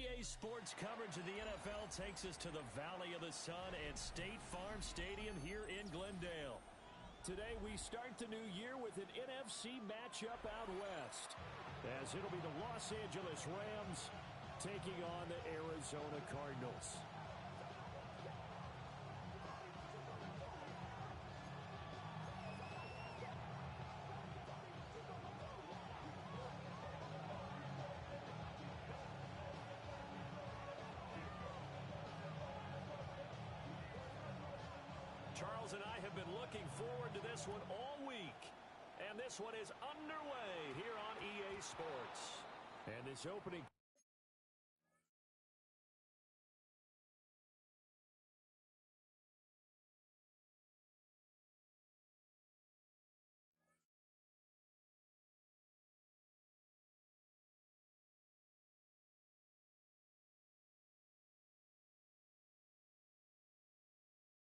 EA Sports coverage of the NFL takes us to the Valley of the Sun at State Farm Stadium here in Glendale. Today we start the new year with an NFC matchup out west, as it'll be the Los Angeles Rams taking on the Arizona Cardinals. Charles and I have been looking forward to this one all week. And this one is underway here on EA Sports. And this opening...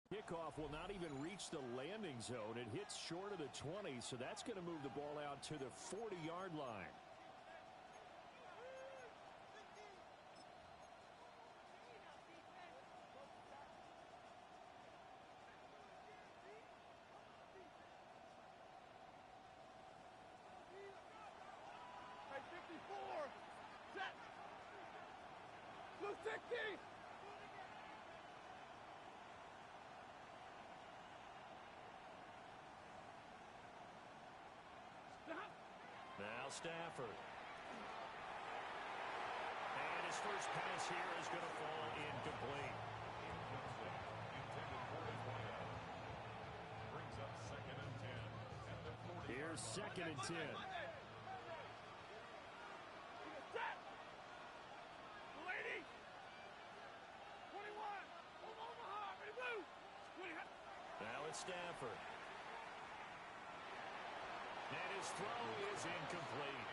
Kickoff will not even reach the landing zone. It hits short of the 20, so that's going to move the ball out to the 40-yard line. Hey, 54, set, blue 60. Now Stafford. And his first pass here is going to fall incomplete. Brings up 2nd and 10. Here's 2nd and 10. Set. 80. 21. Omaha. Ready, blue. 20. Now it's Stafford. And his throw is incomplete.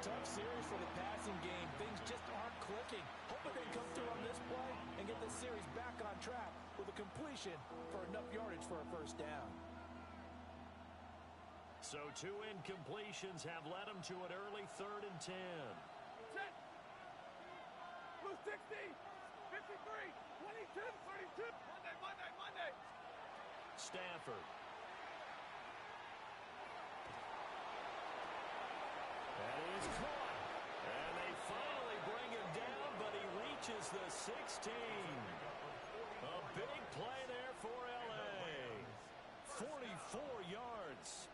Tough series for the passing game. Things just aren't clicking. Hoping they come through on this play and get this series back on track with a completion for enough yardage for a first down. So 2 incompletions have led him to an early 3rd and 10. Set. Blue 60. 53. 22. 32. Monday. Stafford. That is caught. And they finally bring him down, but he reaches the 16. A big play there for L.A. 44 yards.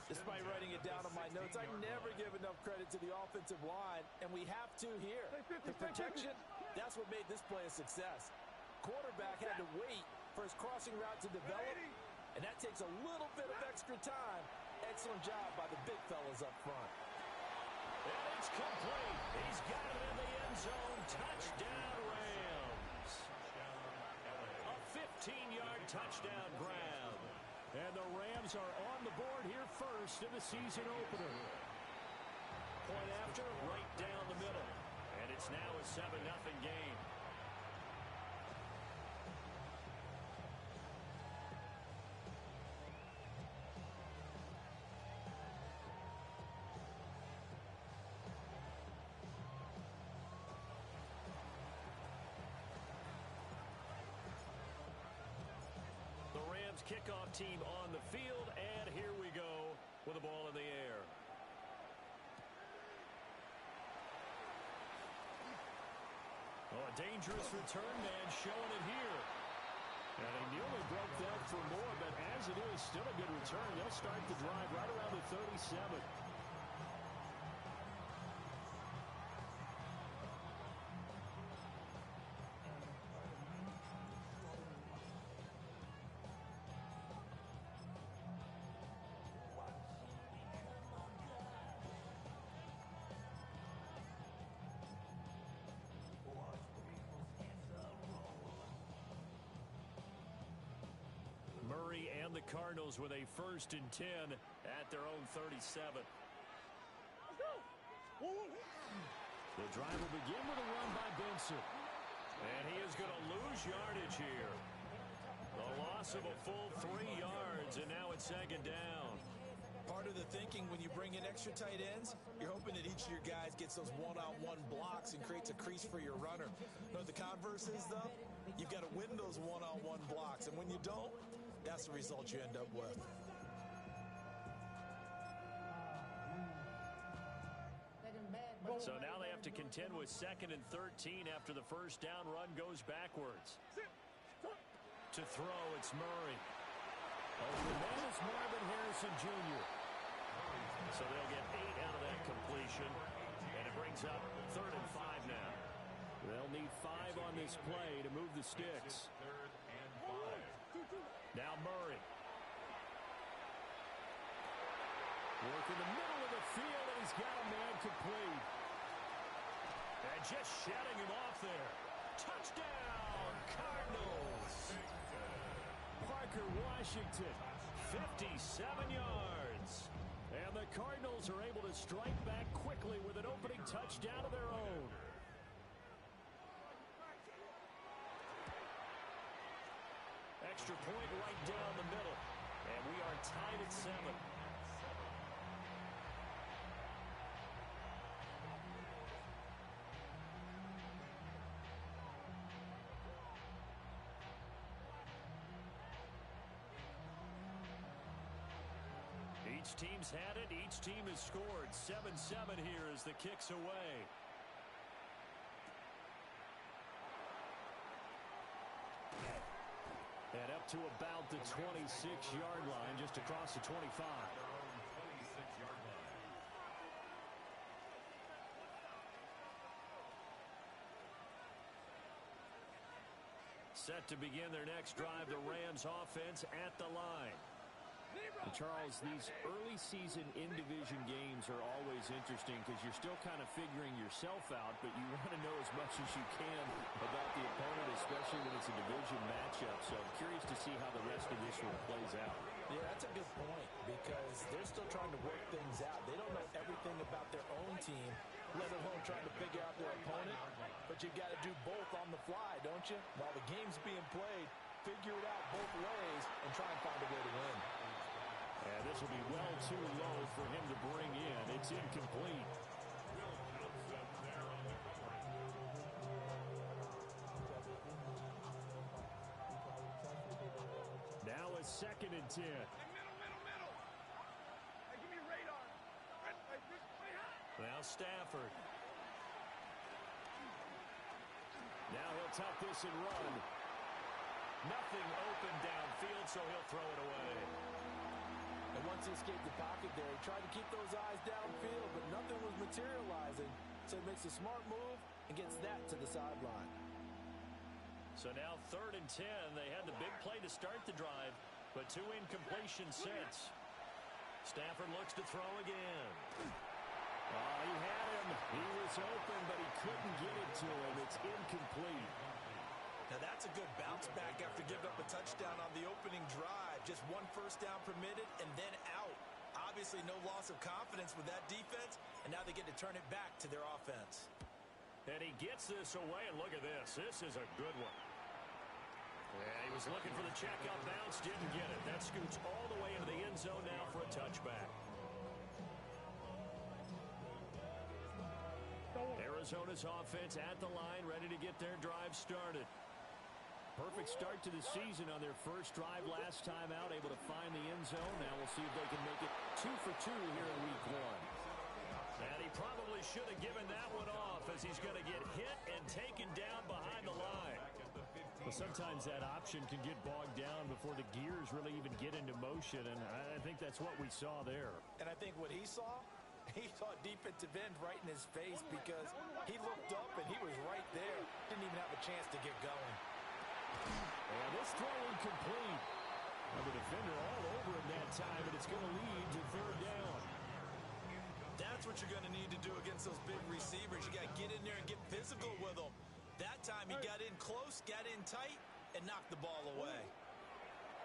Despite writing it down on my notes, I never give enough credit to the offensive line, and we have to here. The protection, that's what made this play a success. Quarterback had to wait for his crossing route to develop, and that takes a little bit of extra time. Excellent job by the big fellas up front. And it's complete. He's got it in the end zone. Touchdown, Rams. A 15-yard touchdown grab. And the Rams are on the board here first in the season opener. Point after, right down the middle. And it's now a 7-0 game. Kickoff team on the field, and here we go with the ball in the air. Oh, a dangerous return man showing it here. And he nearly broke that for more, but as it is, still a good return. They'll start the drive right around the 37. Murray and the Cardinals with a 1st and 10 at their own 37. The drive will begin with a run by Benson. And he is going to lose yardage here. The loss of a full 3 yards, and now it's 2nd down. Part part of the thinking when you bring in extra tight ends. You're hoping that each of your guys gets those one-on-one blocks and creates a crease for your runner. You know what the converse is, though? You've got to win those one-on-one blocks, and when you don't, that's the result you end up with. So now they have to contend with 2nd and 13 after the first down run goes backwards. To throw, it's Murray. Open man is Marvin Harrison Jr. So they'll get 8 out of that completion, and it brings up 3rd and 5 now. They'll need 5 on this play to move the sticks. Now Murray. Work in the middle of the field, and he's got a man complete. And just shutting him off there. Touchdown, Cardinals. Parker Washington, 57 yards. And the Cardinals are able to strike back quickly with an opening touchdown of their own. Extra point right down the middle. And we are tied at 7. Each team's had it. Each team has scored. 7-7 here as the kick's away. And up to about the 26-yard line, just across the 25. Set to begin their next drive, the Rams offense at the line. And Charles, these early season in-division games are always interesting because you're still kind of figuring yourself out, but you want to know as much as you can about the opponent, especially when it's a division matchup. So I'm curious to see how the rest of this one plays out. Yeah, that's a good point because they're still trying to work things out. They don't know everything about their own team, let alone trying to figure out their opponent. But you've got to do both on the fly, don't you? While the game's being played, figure it out both ways and try and find a way to win. And this will be well too low for him to bring in. It's incomplete. Now a 2nd and 10. Hey, middle. Hey, give me a radar. Now Stafford. Now he'll tuck this and run. Nothing open downfield, so he'll throw it away. And once he escaped the pocket there, he tried to keep those eyes downfield, but nothing was materializing. So he makes a smart move and gets that to the sideline. So now 3rd and 10. They had the big play to start the drive, but 2 incompletions since. Stafford looks to throw again. Oh, he had him. He was open, but he couldn't get it to him. It's incomplete. Now that's a good bounce back after giving up a touchdown on the opening drive. Just 1 first down permitted and then out. Obviously no loss of confidence with that defense, and now they get to turn it back to their offense. And he gets this away, and look at this. This is a good one. Yeah, he was looking for the checkout bounce, didn't get it. That scoots all the way into the end zone now for a touchback. Arizona's offense at the line, ready to get their drive started. Perfect start to the season on their first drive last time out, able to find the end zone. Now we'll see if they can make it 2 for 2 here in week 1. And he probably should have given that one off as he's going to get hit and taken down behind the line. Well, sometimes that option can get bogged down before the gears really even get into motion, and I think that's what we saw there. And I think what he saw defensive end right in his face because he looked up and he was right there. Didn't even have a chance to get going. And this throw incomplete. Well, the defender all over him that time, and it's going to lead to 3rd down. That's what you're going to need to do against those big receivers. You got to get in there and get physical with them. That time he got in close, got in tight, and knocked the ball away.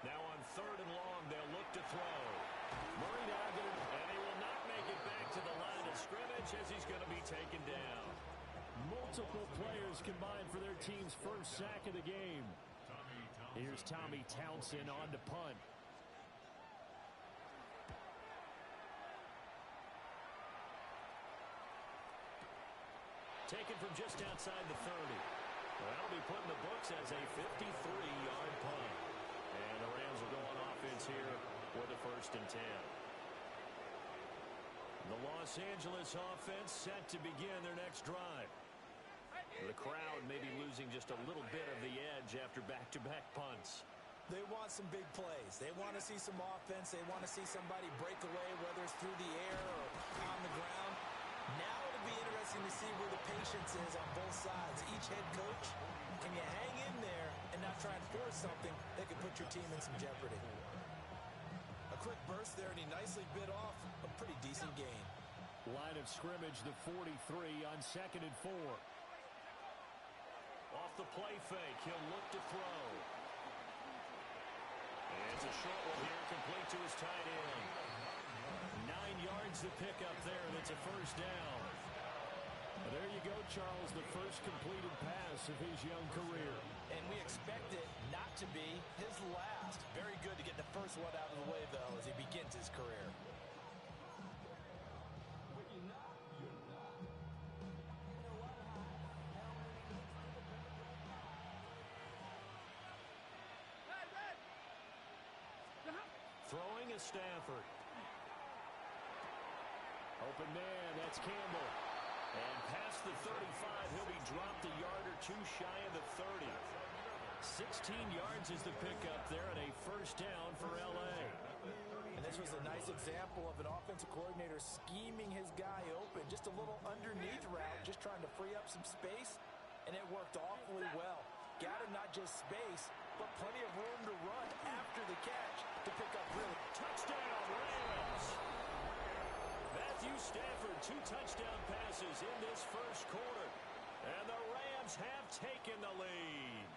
Now on 3rd and long, they'll look to throw. Murray now going to, and he will not make it back to the line of scrimmage as he's going to be taken down. Multiple players combined for their team's first sack of the game. Here's Tommy Townsend on to punt. Taken from just outside the 30. Well, that'll be put in the books as a 53-yard punt. And the Rams will go on offense here for the 1st and 10. The Los Angeles offense set to begin their next drive. The crowd may be losing just a little bit of the edge after back-to-back punts. They want some big plays. They want to see some offense. They want to see somebody break away, whether it's through the air or on the ground. Now it'll be interesting to see where the patience is on both sides. Each head coach, can you hang in there and not try and force something that could put your team in some jeopardy? A quick burst there, and he nicely bit off a pretty decent gain. Line of scrimmage, the 43 on 2nd and 4. Off the play fake, he'll look to throw. And it's a short one here, complete to his tight end. 9 yards to pick up there, and it's a 1st down. Well, there you go, Charles, the first completed pass of his young career. And we expect it not to be his last. Very good to get the first one out of the way, though, as he begins his career. Throwing is Stafford. Open man, that's Campbell. And past the 35, he'll be dropped a yard or two shy of the 30. 16 yards is the pickup there, and a 1st down for L.A. And this was a nice example of an offensive coordinator scheming his guy open. Just a little underneath route, just trying to free up some space, and it worked awfully well. Got him not just space, but plenty of room to run after the catch to pick up really. Touchdown, Rams! Matthew Stafford, 2 touchdown passes in this 1st quarter. And the Rams have taken the lead.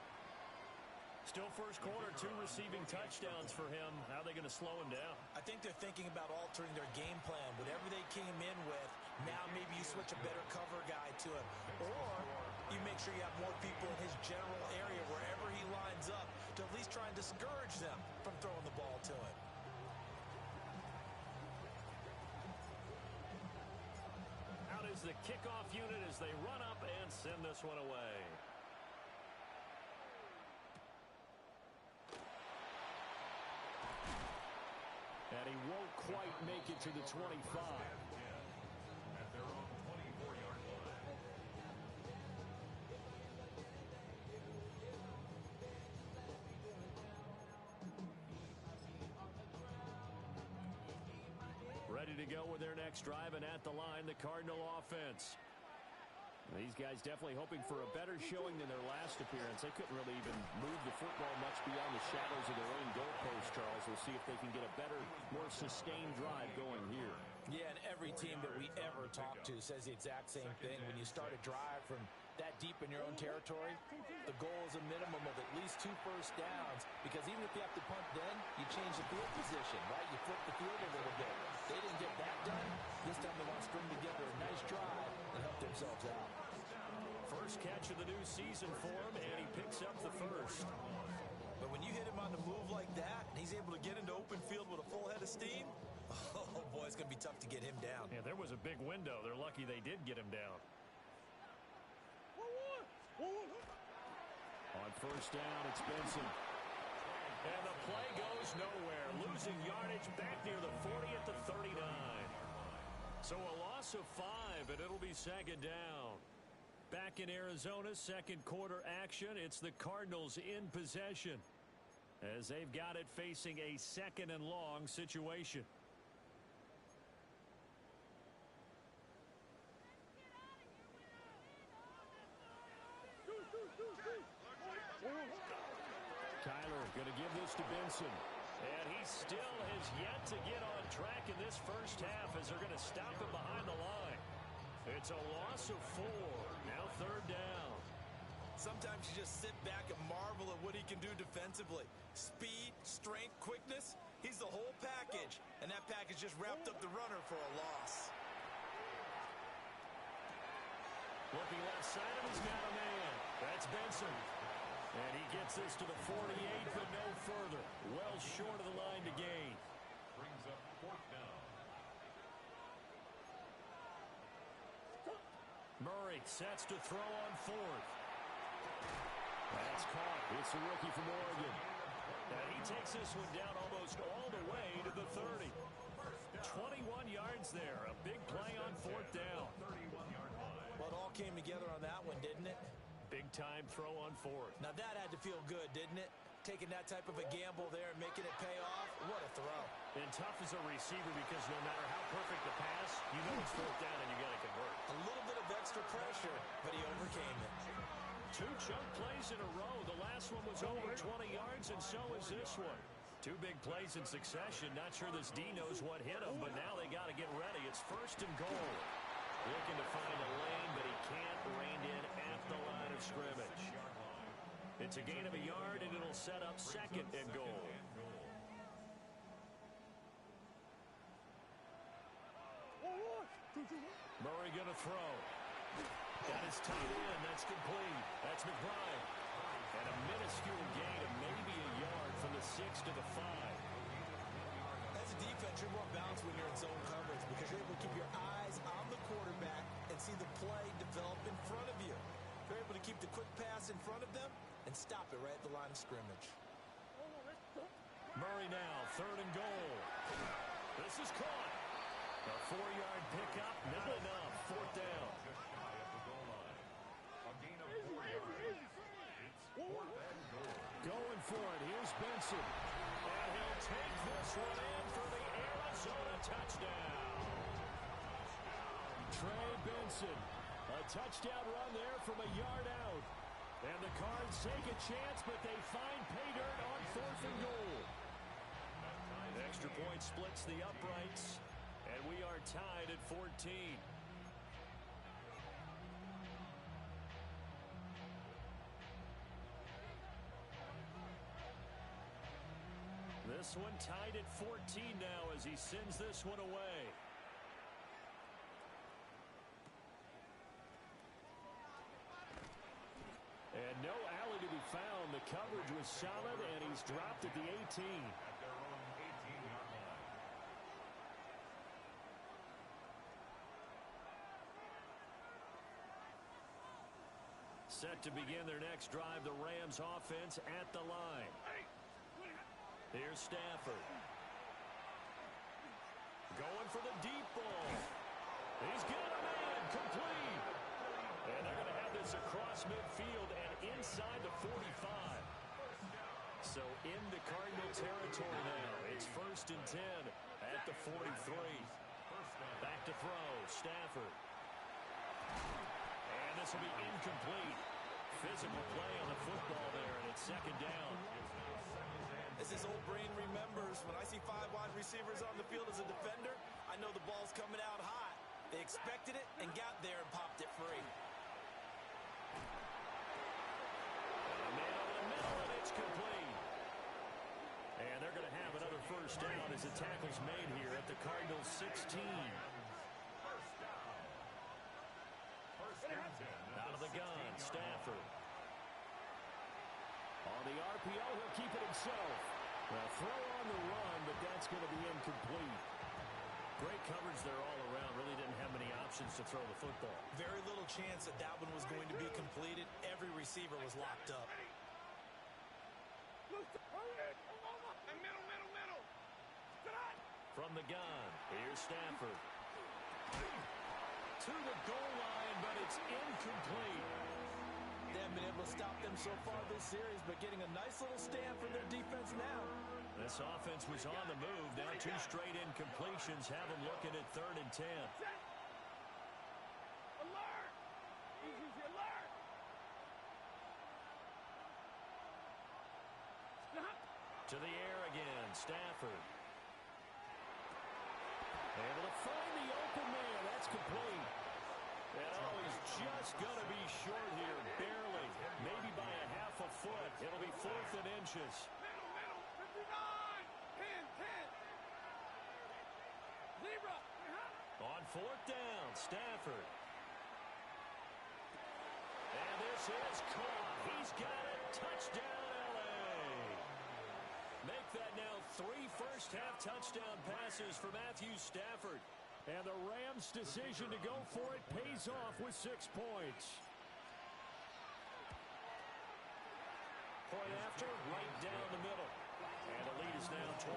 Still 1st quarter, 2 receiving touchdowns for him. How are they going to slow him down? I think they're thinking about altering their game plan. Whatever they came in with, now maybe you switch a better cover guy to him. Or you make sure you have more people in his general area wherever he lines up to at least try and discourage them from throwing the ball to him. Out is the kickoff unit as they run up and send this one away. And he won't quite make it to the 25. At their own 24-yard line. Ready to go with their next drive, and at the line, the Cardinal offense. These guys definitely hoping for a better showing than their last appearance. They couldn't really even move the football much beyond the shadows of their own goalpost, Charles. We'll see if they can get a better, more sustained drive going here. Yeah, and every team that we ever talk to says the exact same thing. When you start a drive from that deep in your own territory, the goal is a minimum of at least 2 first downs, because even if you have to punt then, you change the field position, right? You flip the field a little bit. They didn't get that done. This time they want to string together a nice drive and help themselves out. First catch of the new season for him, and he picks up the 1st. But when you hit him on the move like that, and he's able to get into open field with a full head of steam, oh boy, it's going to be tough to get him down. Yeah, there was a big window. They're lucky they did get him down. On 1st down, it's Benson. And the play goes nowhere. Losing yardage back near the 40 at the 39. So a loss of 5, and it'll be 2nd down. Back in Arizona, 2nd quarter action. It's the Cardinals in possession, as they've got it facing a 2nd and long situation. Kyler going to give this to Benson. And he still has yet to get on track in this 1st half, as they're going to stop him behind the line. It's a loss of 4. Now 3rd down. Sometimes you just sit back and marvel at what he can do defensively. Speed, strength, quickness. He's the whole package. And that package just wrapped up the runner for a loss. Looking left side of his man a man. That's Benson. And he gets this to the 48, but no further. Well short of the line to gain. Brings up 4th down. Murray sets to throw on fourth. That's caught. It's a rookie from Oregon. And he takes this one down almost all the way to the 30. 21 yards there. A big play on fourth down. Well, it all came together on that one, didn't it? Big-time throw on fourth. Now, that had to feel good, didn't it? Taking that type of a gamble there and making it pay off. What a throw. And tough as a receiver because no matter how perfect the pass, you know it's fourth down and you got to convert. A little bit of extra pressure, but he overcame it. 2 chunk plays in a row. The last one was over 20 yards, and so is this one. 2 big plays in succession. Not sure this D knows what hit him, but now they got to get ready. It's first and goal. Looking to find a lane, but he can't rein in at the line of scrimmage. It's a gain of a yard, and it'll set up second and goal. Murray going to throw. That is tight end. That's complete. That's McBride. And a minuscule gain of maybe a yard from the 6 to the 5. As a defense, you're more balanced when you're in zone coverage because you're able to keep your eyes on the quarterback and see the play develop in front of you. You're able to keep the quick pass in front of them and stop it right at the line of scrimmage. Murray now, third and goal. This is caught. A 4-yard pickup, not enough. Fourth down. Going for it. Here's Benson. And he'll take this one in for the Arizona touchdown. Trey Benson. A touchdown run there from a yard out. And the Cards take a chance, but they find pay dirt on fourth and goal. Extra point splits the uprights. And we are tied at 14. This one tied at 14 now as he sends this one away. And no alley to be found. The coverage was solid, and he's dropped at the 18. Set to begin their next drive, the Rams offense at the line. Here's Stafford. Going for the deep ball. He's got a man, complete. And they're going to have this across midfield and inside the 45. So into Cardinal territory now. It's first and 10 at the 43. Back to throw, Stafford. And this will be incomplete. Physical play on the football there, and it's second down. As his old brain remembers, when I see 5 wide receivers on the field as a defender, I know the ball's coming out hot. They expected it and got there and popped it free. A man over the middle, and it's complete. And they're going to have another first down as the tackle's made here at the Cardinals' 16. Out of the gun, Stafford. On the RPO, he'll keep it himself. Now throw on the run, but that's going to be incomplete. Great coverage there all around. Really didn't have many options to throw the football. Very little chance that that one was going to be completed. Every receiver was locked up. From the gun, here's Stafford. To the goal line, but it's incomplete. They haven't been able to stop them so far this series, but getting a nice little stand from their defense now. This offense was on the move. Now 2 straight incompletions have them looking at third and 10. Alert! Easy, alert! Stop! To the air again, Stafford. Able to find the open man. That's complete. And oh, he's just going to be short here, barely. Maybe by a half a foot. It'll be fourth and inches. Middle, 59! 10! Zebra! On fourth down, Stafford. And this is caught. He's got it. Touchdown, L.A. Make that now 3 first-half touchdown passes for Matthew Stafford. And the Rams' decision to go for it pays off with 6 points. Point after, right down the middle. And the lead is now 21-14.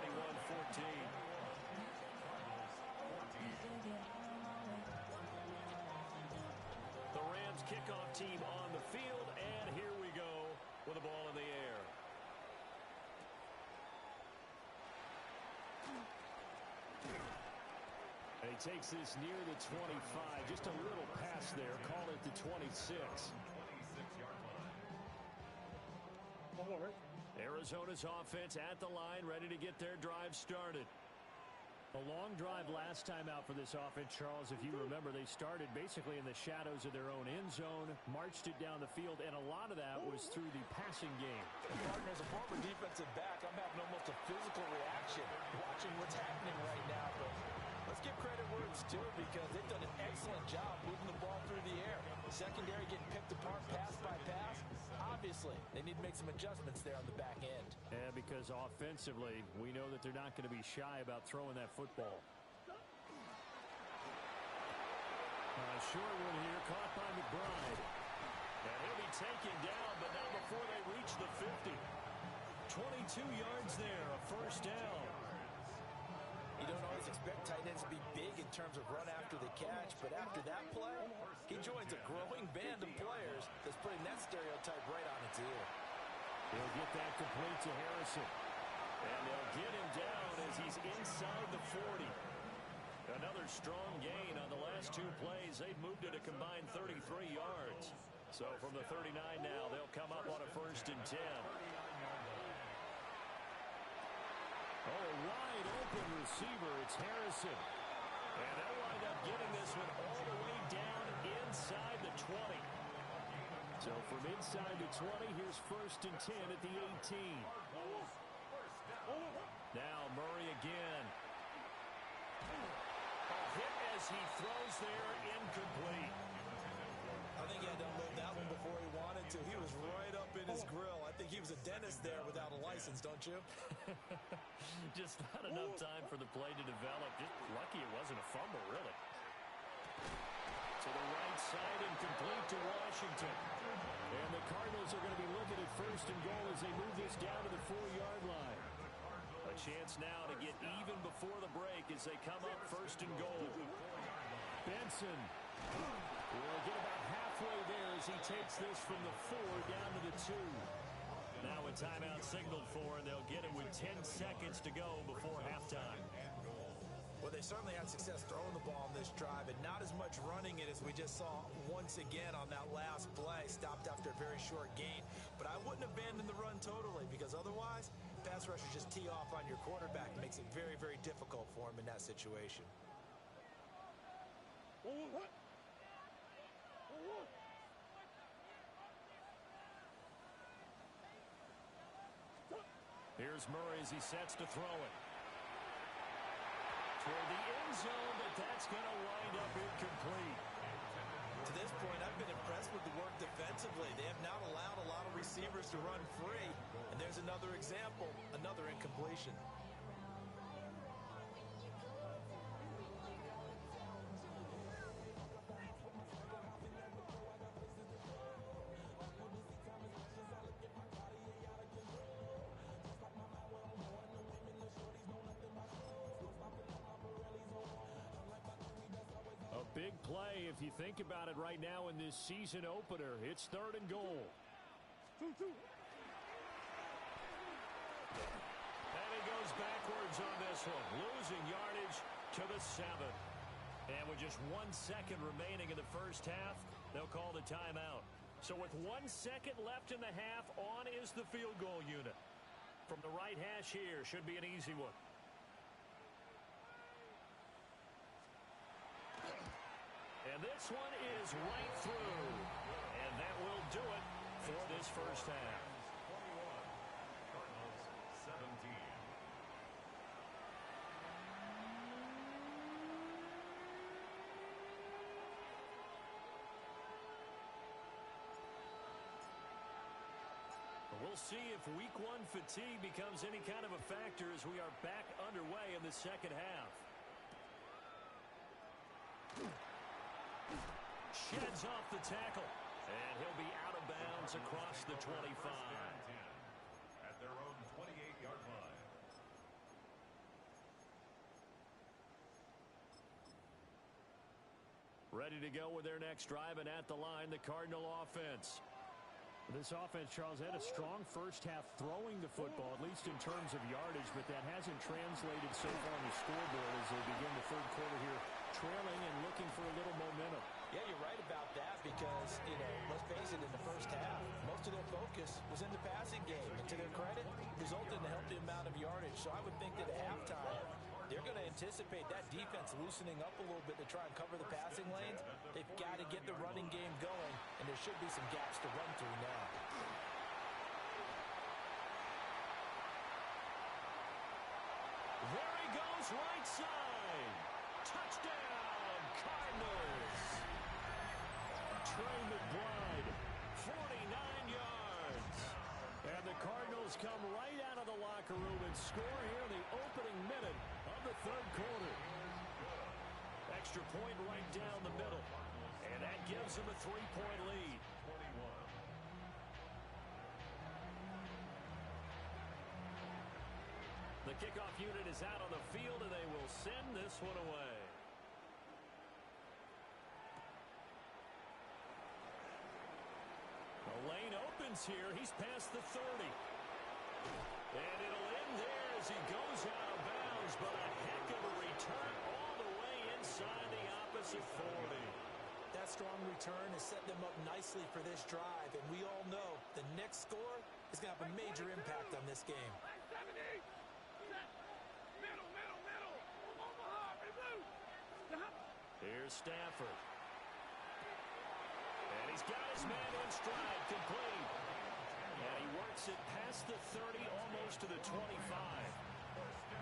The Rams kickoff team on the field, and here we go with the ball in the air. And he takes this near the 25. Just a little pass there. Call it the 26. 26-yard line. Arizona's offense at the line, ready to get their drive started. A long drive last time out for this offense, Charles. If you remember, they started basically in the shadows of their own end zone, marched it down the field, and a lot of that was through the passing game. Partner, as a former defensive back, I'm having almost a physical reaction watching what's happening right now. But let's give credit where it's due because they've done an excellent job moving the ball through the air. Secondary getting picked apart pass by pass. Obviously, they need to make some adjustments there on the back end. Yeah, because offensively, we know that they're not going to be shy about throwing that football. Short one here, caught by McBride. And he'll be taken down, but not before they reach the 50. 22 yards there, a first down. You don't always expect tight ends to be big in terms of run after the catch, but after that play, he joins a growing band of players that's putting that stereotype right on its ear. He'll get that complete to Harrison. And they'll get him down as he's inside the 40. Another strong gain on the last 2 plays. They've moved it a combined 33 yards. So from the 39 now, they'll come up on a 1st and 10. Oh, wide open receiver. It's Harrison. And they'll wind up getting this one all the way down inside the 20. So from inside the 20, here's 1st and 10 at the 18. Now Murray again. A hit as he throws there, incomplete. I think he had to unload that one before he wanted to. He was right up in his grill. I think he was a dentist there without a license, don't you? Just not enough time for the play to develop. Just lucky it wasn't a fumble, really. To the right side and complete to Washington. And the Cardinals are going to be looking at 1st and goal as they move this down to the 4-yard line. A chance now to get even before the break as they come up 1st and goal. Benson will get about halfway there as he takes this from the 4 down to the 2. Now a timeout signaled for, and they'll get it with 10 seconds to go before halftime. Well, they certainly had success throwing the ball on this drive and not as much running it as we just saw once again on that last play. Stopped after a very short gain. But I wouldn't abandon the run totally because otherwise, pass rushers just tee off on your quarterback. It makes it very, very difficult for him in that situation. Here's Murray as he sets to throw it. Toward the end zone, but that's going to wind up incomplete. To this point, I've been impressed with the work defensively. They have not allowed a lot of receivers to run free. And there's another example, another incompletion. Big play if you think about it right now in this season opener. It's 3rd and goal. And he goes backwards on this one, losing yardage to the 7. And with just 1 second remaining in the first half, they'll call the timeout. So with 1 second left in the half, on is the field goal unit. From the right hash here, should be an easy one. And this one is right through. And that will do it for this first half. 21, Cardinals 17. We'll see if week 1 fatigue becomes any kind of a factor as we are back underway in the second half. Sheds off the tackle. And he'll be out of bounds across the 25. At their own 28-yard line. Ready to go with their next drive, and at the line, the Cardinal offense. This offense, Charles, had a strong first half throwing the football, at least in terms of yardage, but that hasn't translated so far on the scoreboard as they begin the third quarter here, trailing and looking for a little momentum. Yeah, you're right about that because, let's face it, in the first half, most of their focus was in the passing game. And to their credit, resulted in a healthy amount of yardage. So I would think that at halftime, they're going to anticipate that defense loosening up a little bit to try and cover the passing lanes. They've got to get the running game going, and there should be some gaps to run through now. There he goes, right side. Touchdown, Cardinals. Trey McBride, 49 yards. And the Cardinals come right out of the locker room and score here in the opening minute of the third quarter. Extra point right down the middle. And that gives them a 3-point lead. The kickoff unit is out on the field, and they will send this one away. The lane opens here. He's past the 30. And it'll end there as he goes out of bounds, but a heck of a return all the way inside the opposite 40. That strong return has set them up nicely for this drive, and we all know the next score is going to have a major impact on this game. Here's Stafford. And he's got his man in stride, complete. And he works it past the 30, almost to the 25.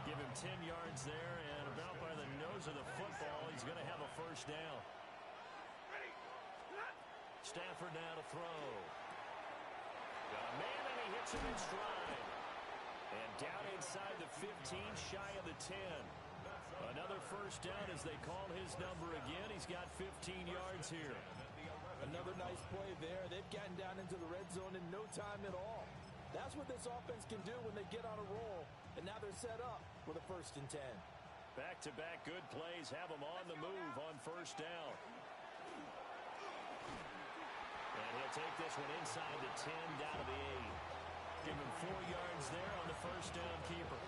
Give him 10 yards there, and about by the nose of the football, he's going to have a first down. Stafford now to throw. Got a man, and he hits him in stride. And down inside the 15, shy of the 10. Another first down as they call his number again. He's got 15 yards here. Another nice play there. They've gotten down into the red zone in no time at all. That's what this offense can do when they get on a roll. And now they're set up with a 1st and 10. Back-to-back good plays have them on the move on first down. And he'll take this one inside the 10, down to the 8. Give him 4 yards there on the first down keeper.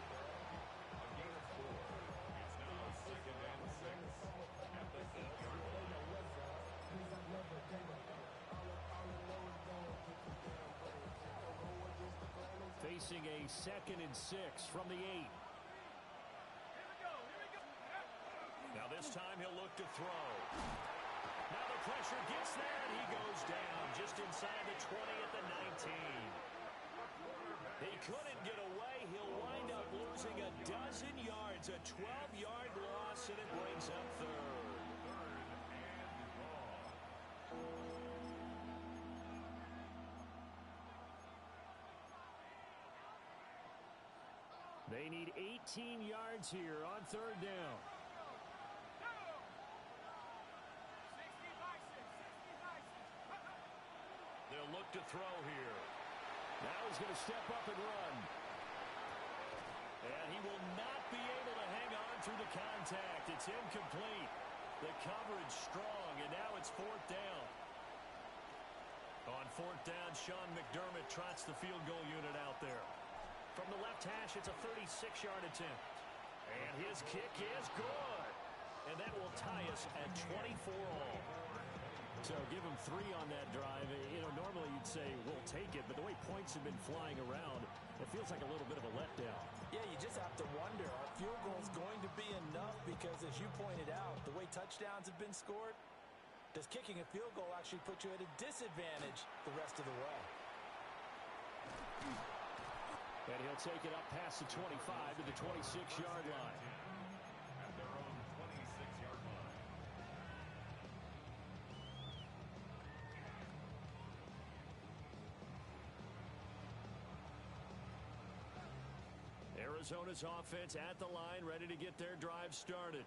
Facing a 2nd and 6 from the 8. Now this time he'll look to throw. Now the pressure gets there and he goes down just inside the 20 at the 19. He couldn't get away. He'll wind up losing a dozen yards, a 12-yard loss, and it brings up 3rd. They need 18 yards here on 3rd down. They'll look to throw here. Now he's going to step up and run. And he will not be able to hang on through the contact. It's incomplete. The coverage strong, and now it's 4th down. On 4th down, Sean McDermott trots the field goal unit out there. From the left hash, it's a 36-yard attempt. And his kick is good. And that will tie us at 24 all. So give him 3 on that drive. Normally you'd say, we'll take it. But the way points have been flying around, it feels like a little bit of a letdown. Yeah, you just have to wonder, are field goals going to be enough? Because as you pointed out, the way touchdowns have been scored, does kicking a field goal actually put you at a disadvantage the rest of the way? And he'll take it up past the 25 to the 26-yard line. At their own 26-yard line. Arizona's offense at the line, ready to get their drive started.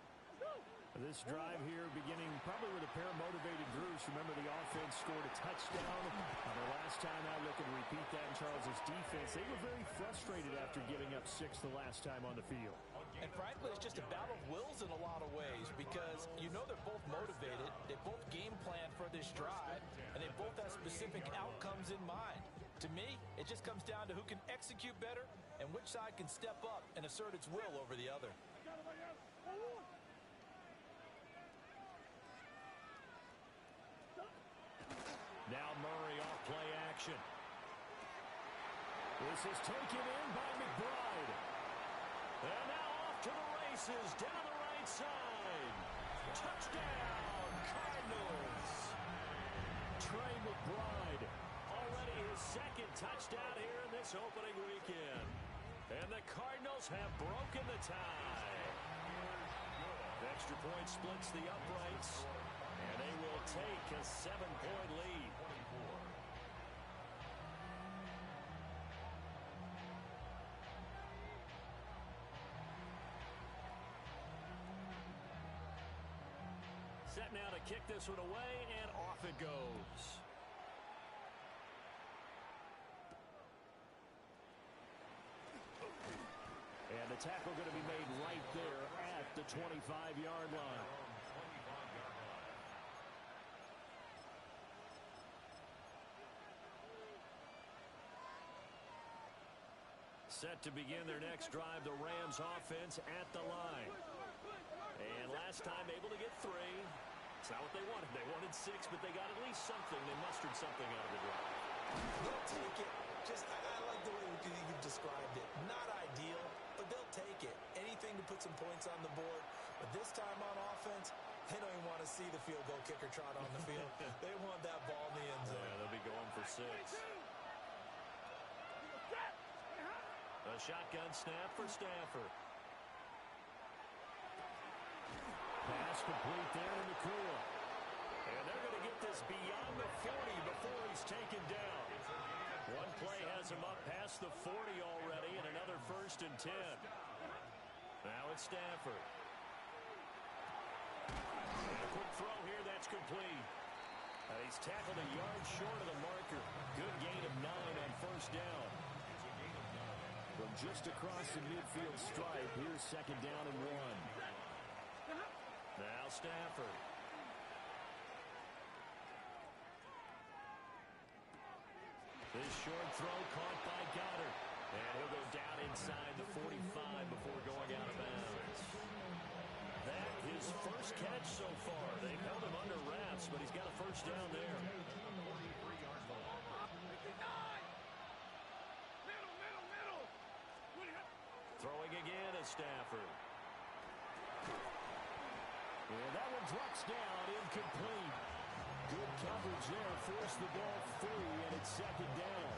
This drive here beginning probably with a pair of motivated groups. Remember, the offense scored a touchdown the last time out. Looking to repeat that in Charles's defense. They were very frustrated after giving up 6 the last time on the field. And frankly, it's just a battle of wills in a lot of ways because you know they're both motivated. They both game plan for this drive, and they both have specific outcomes in mind. To me, it just comes down to who can execute better and which side can step up and assert its will over the other. Now Murray off play action. This is taken in by McBride. And now off to the races down the right side. Touchdown, Cardinals. Trey McBride, already his second touchdown here in this opening weekend. And the Cardinals have broken the tie. Extra point splits the uprights. And they will take a 7-point lead. Set now to kick this one away, and off it goes. And the tackle going to be made right there at the 25-yard line. Set to begin their next drive, the Rams offense at the line. And last time able to get 3. It's not what they wanted. They wanted 6, but they got at least something. They mustered something out of the drive. They'll take it. I like the way you described it. Not ideal, but they'll take it. Anything to put some points on the board. But this time on offense, they don't even want to see the field goal kicker trot on the field. They want that ball in the end zone. Yeah, they'll be going for 6. A shotgun snap for Stafford. Pass complete there in the cool. And they're going to get this beyond the 40 before he's taken down. One play has him up past the 40 already, and another 1st and 10. Now it's Stafford. And a quick throw here, that's complete. He's tackled a yard short of the marker. Good gain of 9 on 1st down. From just across the midfield stripe, here's 2nd down and 1. Now Stafford. This short throw caught by Goddard. And he'll go down inside the 45 before going out of bounds. That his first catch so far. They've held him under wraps, but he's got a 1st down there. Throwing again is Stafford. And that one drops down, incomplete. Good coverage there, forced the ball free, and it's 2nd down.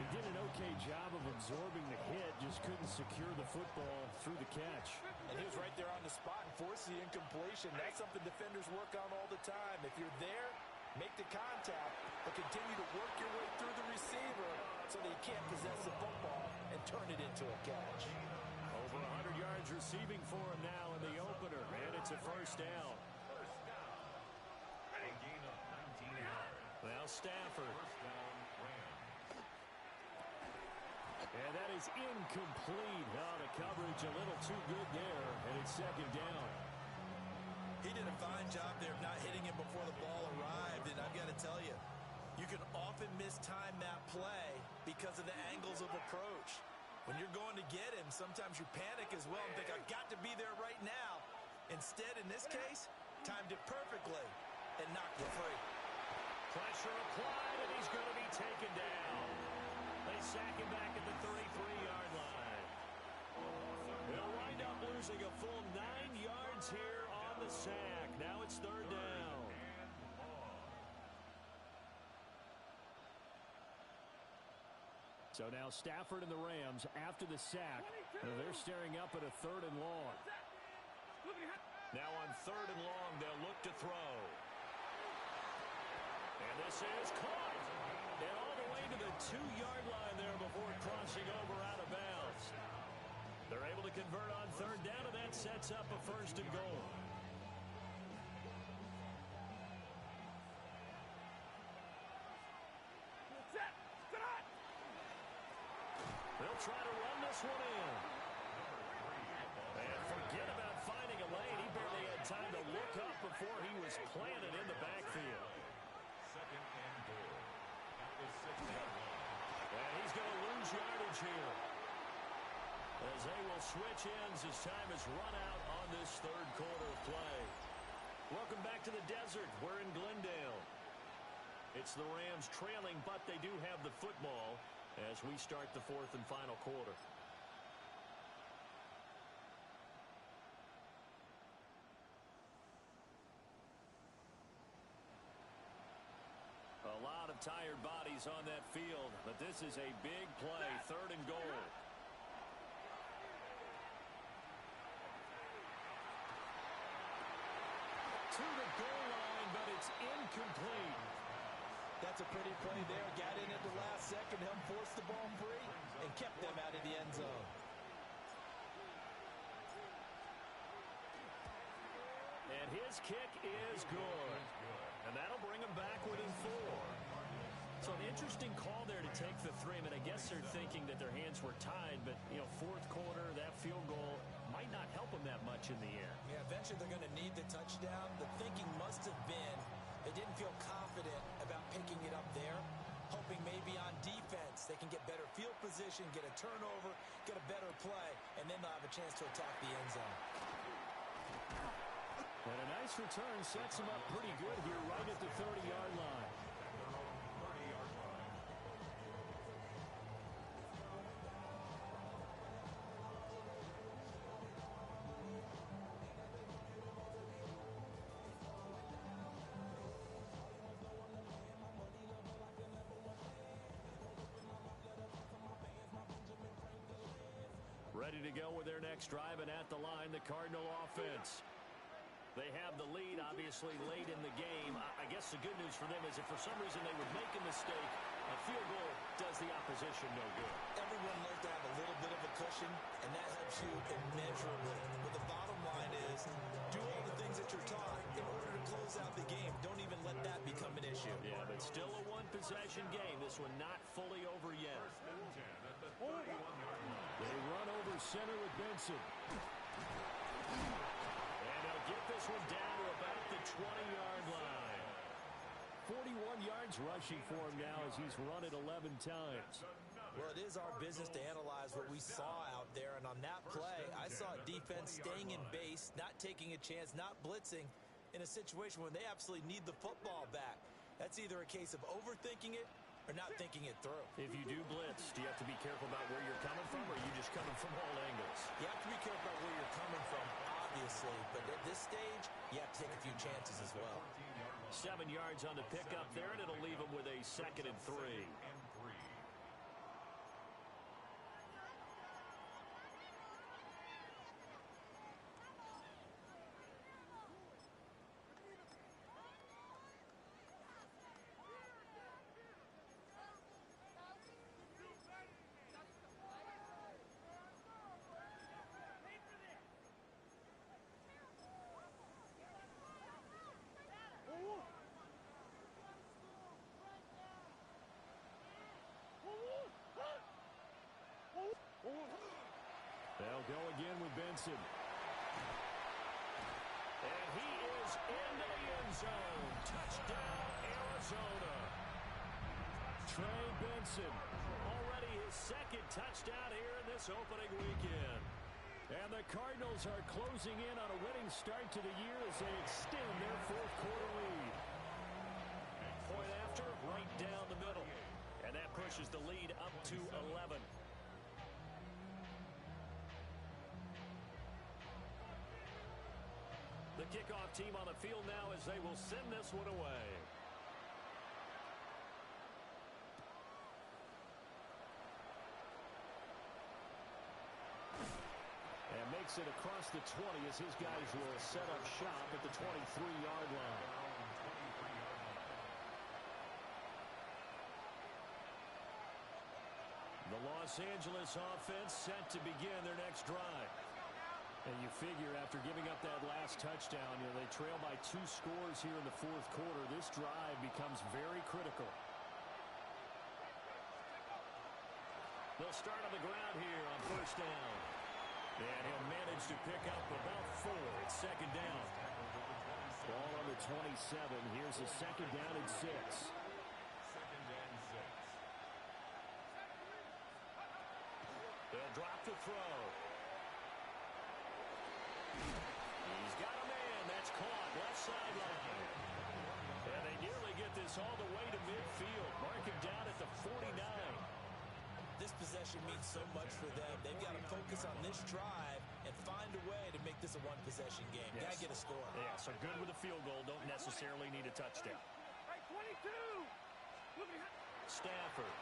He did an okay job of absorbing the hit, just couldn't secure the football through the catch. And he was right there on the spot and forced the incompletion. That's something defenders work on all the time. If you're there, make the contact, but continue to work your way through the receiver so that you can't possess the football and turn it into a catch. Over 100 yards receiving for him now in the opener, and it's a 1st down. Now Stafford. And that is incomplete. Oh, the coverage a little too good there, and it's 2nd down. He did a fine job there of not hitting him before the ball arrived, and I've got to tell you, you can often mistime that play because of the angles of approach. When you're going to get him, sometimes you panic as well and think, I've got to be there right now. Instead, in this case, timed it perfectly and knocked it free. Pressure applied, and he's going to be taken down. They sack him back at the 33-yard line. They'll wind up losing a full 9 yards here on the sack. Now it's 3rd down. So now Stafford and the Rams, after the sack, they're staring up at a 3rd and long. Now on 3rd and long, they'll look to throw. And this is caught. And all the way to the 2-yard line there before crossing over out of bounds. They're able to convert on 3rd down, and that sets up a 1st and goal. was planted in the backfield. Second and goal. At the 6-yard line. And he's going to lose yardage here, as they will switch ends as time is run out on this third quarter of play. Welcome back to the desert. We're in Glendale. It's the Rams trailing, but they do have the football as we start the fourth and final quarter. A lot of tired bodies on that field, but this is a big play, third and goal. To the goal line, but it's incomplete. That's a pretty play there. Got in at the last second, helped force the ball free, and kept them out of the end zone. And his kick is good. And that'll bring him back within 4. So an interesting call there to take the 3. I mean, I guess they're thinking that their hands were tied, but, you know, fourth quarter, that field goal might not help them that much in the end. Yeah, eventually they're going to need the touchdown. The thinking must have been they didn't feel confident about picking it up there, hoping maybe on defense they can get better field position, get a turnover, get a better play, and then they'll have a chance to attack the end zone. And a nice return sets him up pretty good here right at the 30-yard line. 30-yard line. Ready to go with their next drive, and at the line, the Cardinal offense. They have the lead, obviously, late in the game. I guess the good news for them is if for some reason they would make a mistake, a field goal does the opposition no good. Everyone learned to have a little bit of a cushion, and that helps you immeasurably. But the bottom line is, do all the things that you're taught in order to close out the game. Don't even let that become an issue. Yeah, but still a one-possession game. This one not fully over yet. First and 10 at the 31-yard line. They run over center with Benson. And they'll get this one down to about the 20-yard line. 41 yards rushing for him now as he's run it 11 times. Well, it is our business to analyze what we saw out there, and on that play, I saw a defense staying in base, not taking a chance, not blitzing in a situation when they absolutely need the football back. That's either a case of overthinking it or not thinking it through. If you do blitz, do you have to be careful about where you're coming from, or are you just coming from all angles? You have to be careful about where you're coming from, obviously, but at this stage, you have to take a few chances as well. 7 yards on the pickup there, and it'll leave them with a 2nd and 3. They'll go again with Benson. And he is into the end zone. Touchdown, Arizona. Trey Benson. Already his 2nd touchdown here in this opening weekend. And the Cardinals are closing in on a winning start to the year as they extend their fourth quarter lead. Point after, right down the middle. And that pushes the lead up to 11. The kickoff team on the field now as they will send this one away. And makes it across the 20 as his guys will set up shop at the 23-yard line. The Los Angeles offense set to begin their next drive. And you figure after giving up that last touchdown, you know, they trail by 2 scores here in the fourth quarter. This drive becomes very critical. They'll start on the ground here on first down. And he'll manage to pick up about 4. It's 2nd down. Ball on the the 27. Here's a second down and 6. Second and 6. They'll drop to throw. He's got a man. That's caught. Left sideline. And they nearly get this all the way to midfield. Mark him down at the 49. This possession means so much for them. They've got to focus on this drive and find a way to make this a one-possession game. Yes. Got to get a score. Yeah, so good with a field goal. Don't necessarily need a touchdown. Hey, 22! Look at Stafford.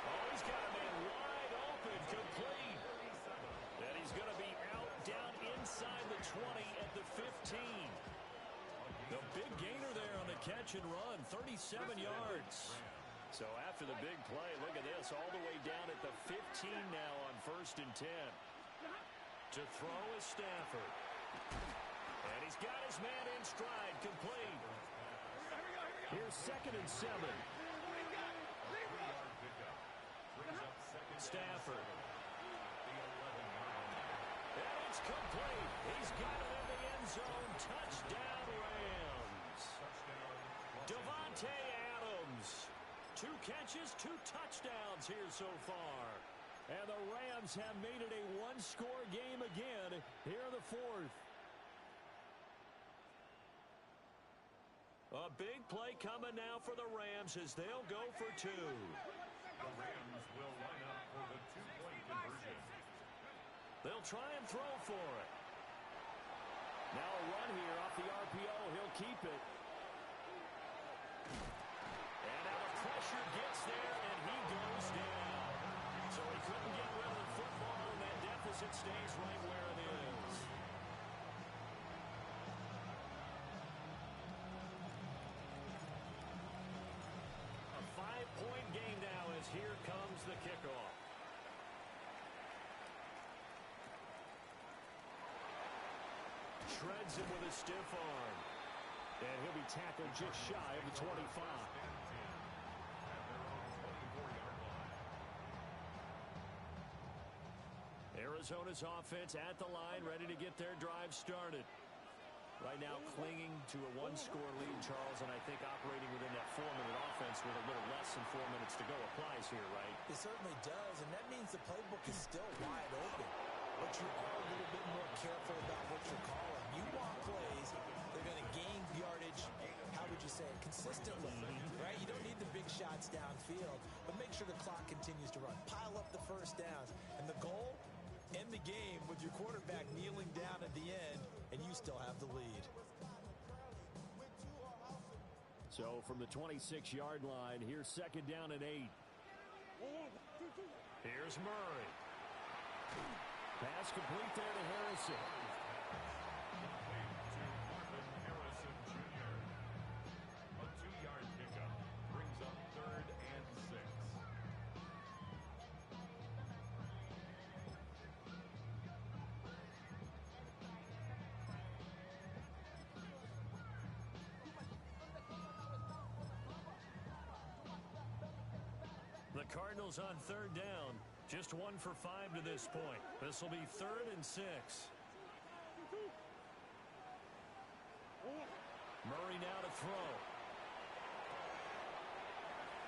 Oh, he's got a man wide open, complete. And he's going to be out down inside the 20 at the 15. The big gainer there on the catch and run, 37 yards. So after the big play, look at this, all the way down at the 15 now on 1st and 10. To throw is Stafford. And he's got his man in stride, complete. Here's 2nd and 7. Stafford. And it's complete. He's got it in the end zone. Touchdown, Rams. Davante Adams. 2 catches, 2 touchdowns here so far. And the Rams have made it a one-score game again here in the 4th. A big play coming now for the Rams as they'll go for 2. The Rams will line up for the 2-point conversion. They'll try and throw for it. Now a run here off the RPO. He'll keep it. And now the pressure gets there, and he goes down. So he couldn't get rid of the football, and that deficit stays right where it is. A 5-point game now as here comes the kickoff. Shreds him with a stiff arm. And he'll be tackled just shy of the 25. Arizona's offense at the line, ready to get their drive started. Right now clinging to a 1-score lead, Charles, and I think operating within that 4-minute offense with a little less than 4 minutes to go applies here, right? It certainly does, and that means the playbook is still wide open. But you are a little bit more careful about what you're calling. You want plays, they're going to gain yardage, how would you say it, consistently, right? You don't need the big shots downfield, but make sure the clock continues to run. Pile up the first downs. And the goal, end the game with your quarterback kneeling down at the end, and you still have the lead. So from the 26-yard line, here's 2nd down and 8. Here's Murray. Pass complete there to Harrison. Harrison Jr. A 2-yard pickup brings up 3rd and 6. The Cardinals on 3rd down. Just 1 for 5 to this point. This will be 3rd and 6. Murray now to throw.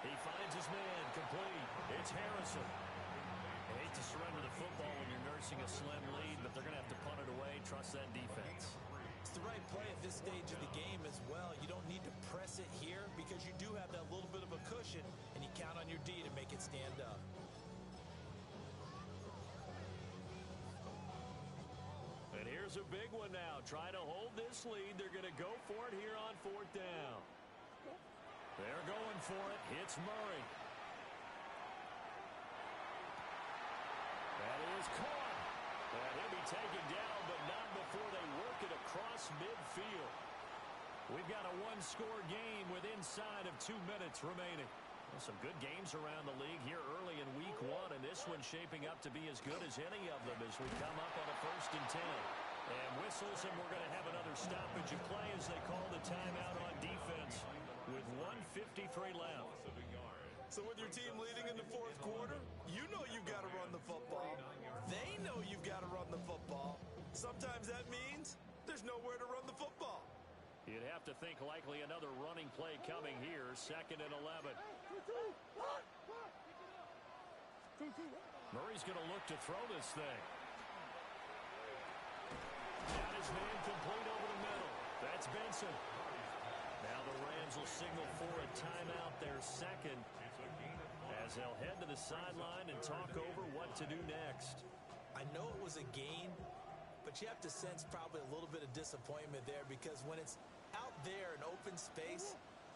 He finds his man, complete. It's Harrison. I hate to surrender the football when you're nursing a slim lead, but they're going to have to punt it away. Trust that defense. It's the right play at this stage of the game as well. You don't need to press it here because you do have that little bit of a cushion, and you count on your D to make it stand up. And here's a big one now. Trying to hold this lead. They're going to go for it here on 4th down. They're going for it. Hits Murray. That is caught. And he'll be taken down, but not before they work it across midfield. We've got a 1-score game with inside of 2 minutes remaining. Well, some good games around the league here early in week 1, and this one's shaping up to be as good as any of them as we come up on a 1st and 10. And whistles, and we're going to have another stoppage of play as they call the timeout on defense with 1:53 left. So with your team leading in the 4th quarter, you know you've got to run the football. They know you've got to run the football. Sometimes You'd have to think likely another running play coming here. 2nd and 11. Murray's going to look to throw this thing. Got his man complete over the middle. That's Benson. Now the Rams will signal for a timeout, their second, as they'll head to the sideline and talk over what to do next. I know it was a gain, but you have to sense probably a little bit of disappointment there, because when it's out there in open space,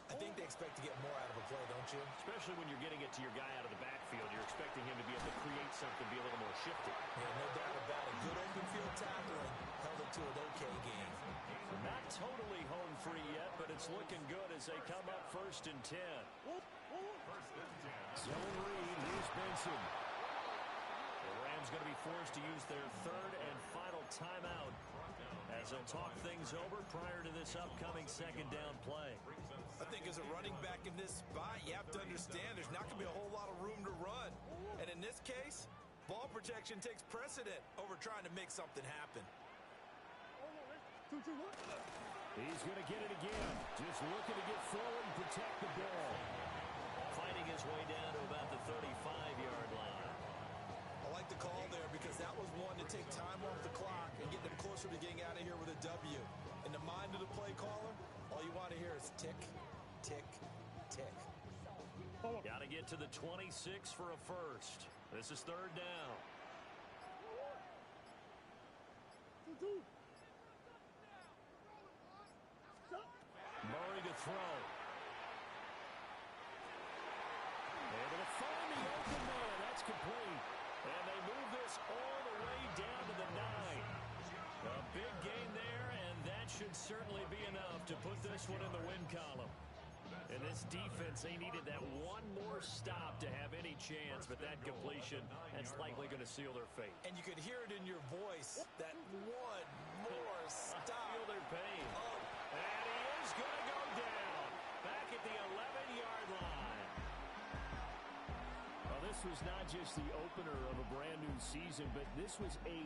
I think they expect to get more out of a play, don't you? Especially when you're getting it to your guy out of the backfield. You're expecting him to be able to create something, be a little more shifty. Yeah, no doubt about it. Good open field tackling held it to an okay game. Not totally home free yet, but it's looking good as they come up 1st and 10. Zone read. Here's Benson. The Rams going to be forced to use their 3rd and final timeout as they'll talk things over prior to this upcoming 2nd down play. I think as a running back in this spot, you have to understand there's not going to be a whole lot of room to run. And in this case, ball protection takes precedent over trying to make something happen. He's going to get it again. Just looking to get forward and protect the ball. Fighting his way down to about the 35-yard line. I like the call there because that was one to take time off the clock and get them closer to getting out of here with a W. In the mind of the play caller, all you want to hear is tick, tick, tick. Got to get to the 26 for a first. This is 3rd down. Murray to throw. Able to find the open man. That's complete. And they move this all the way down to the 9. A big gain there, and that should certainly be enough to put this one in the win column. In this defense, they needed that one more stop to have any chance, but that completion, that's likely going to seal their fate. And you could hear it in your voice, that one more stop. I feel their pain. Oh. And he is going to go down back at the 11-yard line. Well, this was not just the opener of a brand new season, but this was a